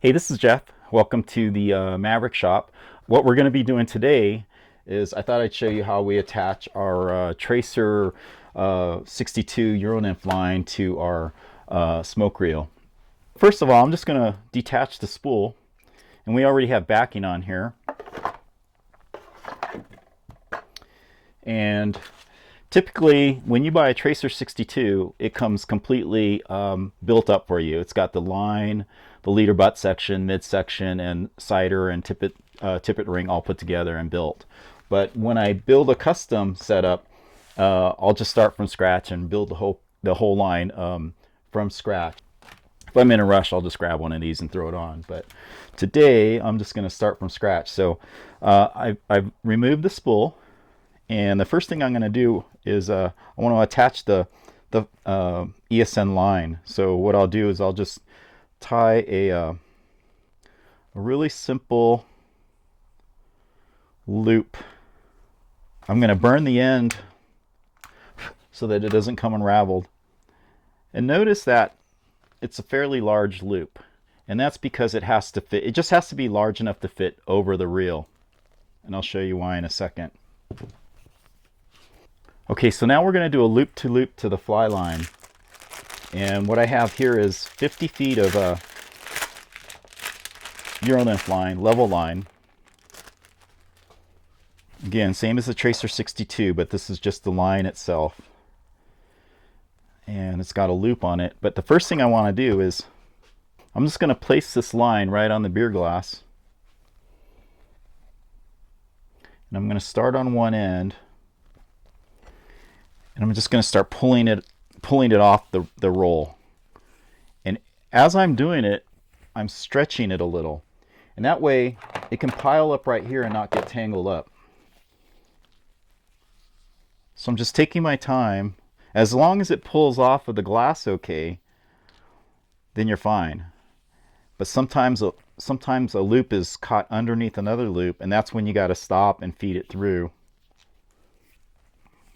Hey, this is Jeff. Welcome to the Mavrk shop. What we're going to be doing today is I thought I'd show you how we attach our Tracer 62 Euro Nymph line to our smoke reel. First of all, I'm just going to detach the spool, and we already have backing on here. And typically, when you buy a Tracer 62, it comes completely built up for you. It's got the line, the leader butt section, midsection, and cider and tippet ring all put together and built. But when I build a custom setup, I'll just start from scratch and build the whole line from scratch. If I'm in a rush, I'll just grab one of these and throw it on. But today, I'm just going to start from scratch. So I've removed the spool. And the first thing I'm going to do is I want to attach the ESN line. So what I'll do is I'll just tie a really simple loop. I'm going to burn the end so that it doesn't come unraveled. And notice that it's a fairly large loop. And that's because it has to fit. It just has to be large enough to fit over the reel. And I'll show you why in a second. Okay, so now we're going to do a loop to the fly line. And what I have here is 50 feet of Euro Nymph line, level line. Again, same as the Tracer 62, but this is just the line itself. And it's got a loop on it. But the first thing I want to do is I'm just going to place this line right on the beer glass. And I'm going to start on one end. And I'm just going to start pulling it off the roll. And as I'm doing it, I'm stretching it a little. And that way it can pile up right here and not get tangled up. So I'm just taking my time. As long as it pulls off of the glass okay, then you're fine. But sometimes a loop is caught underneath another loop, and that's when you got to stop and feed it through.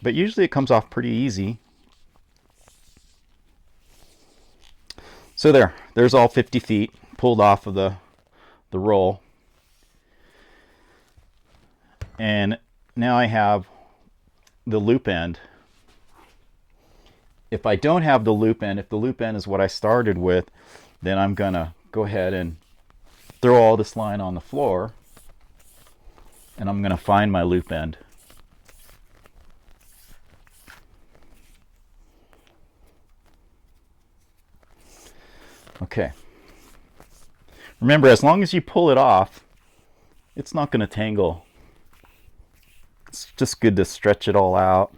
But usually it comes off pretty easy. So there's all 50 feet pulled off of the roll. And now I have the loop end. If I don't have the loop end, if the loop end is what I started with, then I'm gonna go ahead and throw all this line on the floor, and I'm gonna find my loop end. Okay. Remember, as long as you pull it off, it's not going to tangle. It's just good to stretch it all out.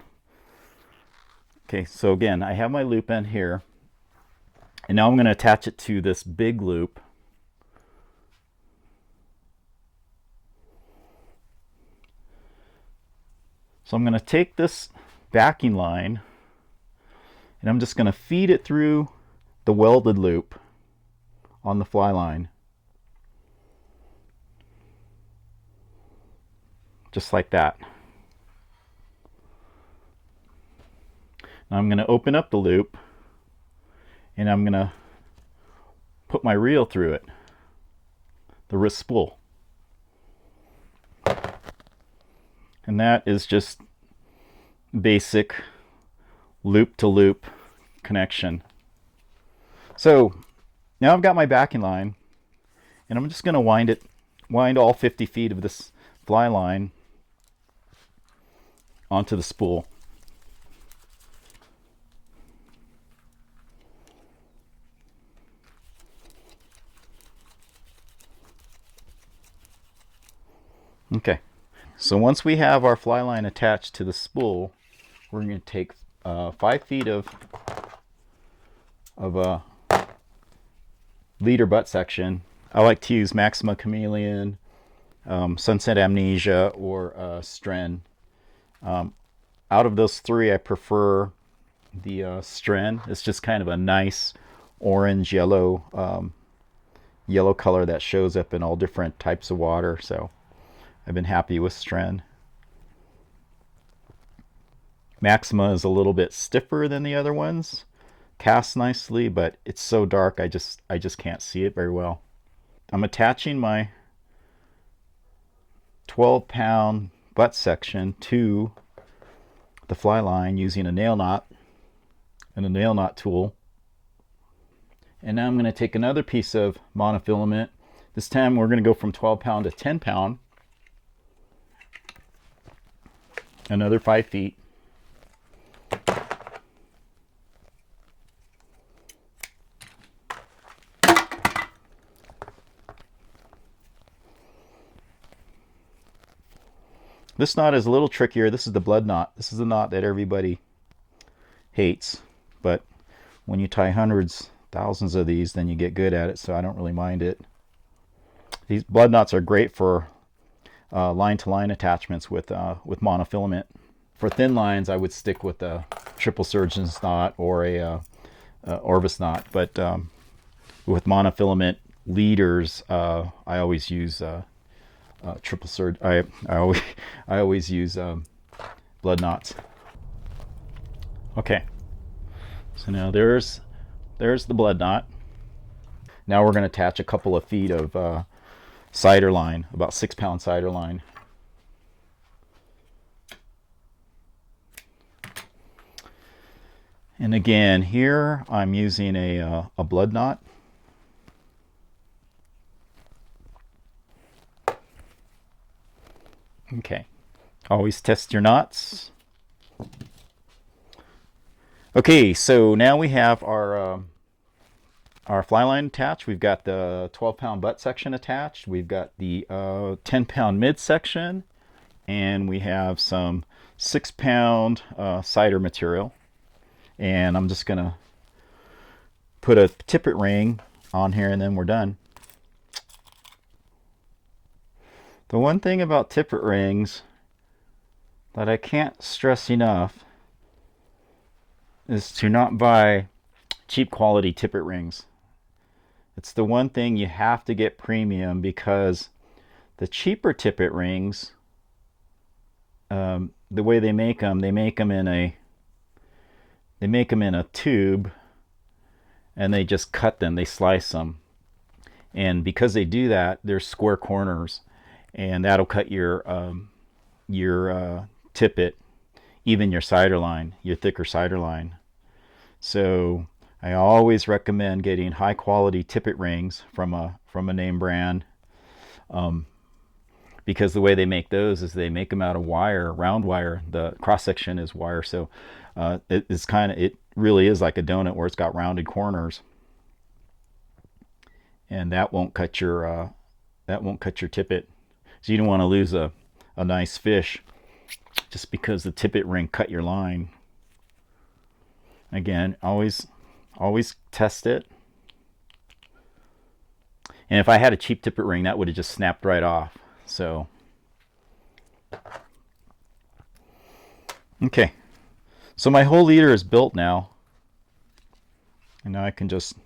Okay, so again, I have my loop end here. And now I'm going to attach it to this big loop. So I'm going to take this backing line and I'm just going to feed it through the welded loop on the fly line. Just like that. Now I'm going to open up the loop and I'm going to put my reel through it, the wrist spool. And that is just basic loop to loop connection. So now I've got my backing line, and I'm just going to wind all 50 feet of this fly line onto the spool. Okay, so once we have our fly line attached to the spool, we're going to take 5 feet of leader butt section. I like to use Maxima Chameleon, Sunset Amnesia, or Stren. Out of those three, I prefer the Stren. It's just kind of a nice orange yellow yellow color that shows up in all different types of water. So I've been happy with Stren. Maxima is a little bit stiffer than the other ones. Casts nicely, but it's so dark I just can't see it very well. I'm attaching my 12-pound butt section to the fly line using a nail knot and a nail knot tool. And now I'm going to take another piece of monofilament. This time we're going to go from 12-pound to 10-pound. Another 5 feet. This knot is a little trickier. This is the blood knot. This is the knot that everybody hates. But when you tie hundreds, thousands of these, then you get good at it, so I don't really mind it. These blood knots are great for line-to-line attachments with monofilament. For thin lines, I would stick with a triple surgeon's knot or a Orvis knot. But with monofilament leaders, I always use triple surge. I always use blood knots. Okay, so now there's the blood knot. Now we're going to attach a couple of feet of cider line, about 6-pound cider line. And again, here I'm using a blood knot. Okay, always test your knots. Okay, so now we have our fly line attached. We've got the 12-pound butt section attached. We've got the 10-pound mid section, and we have some 6-pound cider material. And I'm just gonna put a tippet ring on here, and then we're done. The one thing about tippet rings that I can't stress enough is to not buy cheap quality tippet rings. It's the one thing you have to get premium, because the cheaper tippet rings, the way they make them in a tube, and they just cut them, they slice them, and because they do that, there's square corners, and that'll cut your tippet, even your cider line, your thicker cider line. So I always recommend getting high quality tippet rings from a name brand, because the way they make those is they make them out of wire, round wire. The cross section is wire, so it really is like a donut where it's got rounded corners, and that won't cut your tippet. So you don't want to lose a nice fish just because the tippet ring cut your line. Again, always test it. And if I had a cheap tippet ring, that would have just snapped right off. So okay, so my whole leader is built now, and now I can just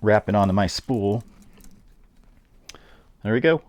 wrap it onto my spool. There we go.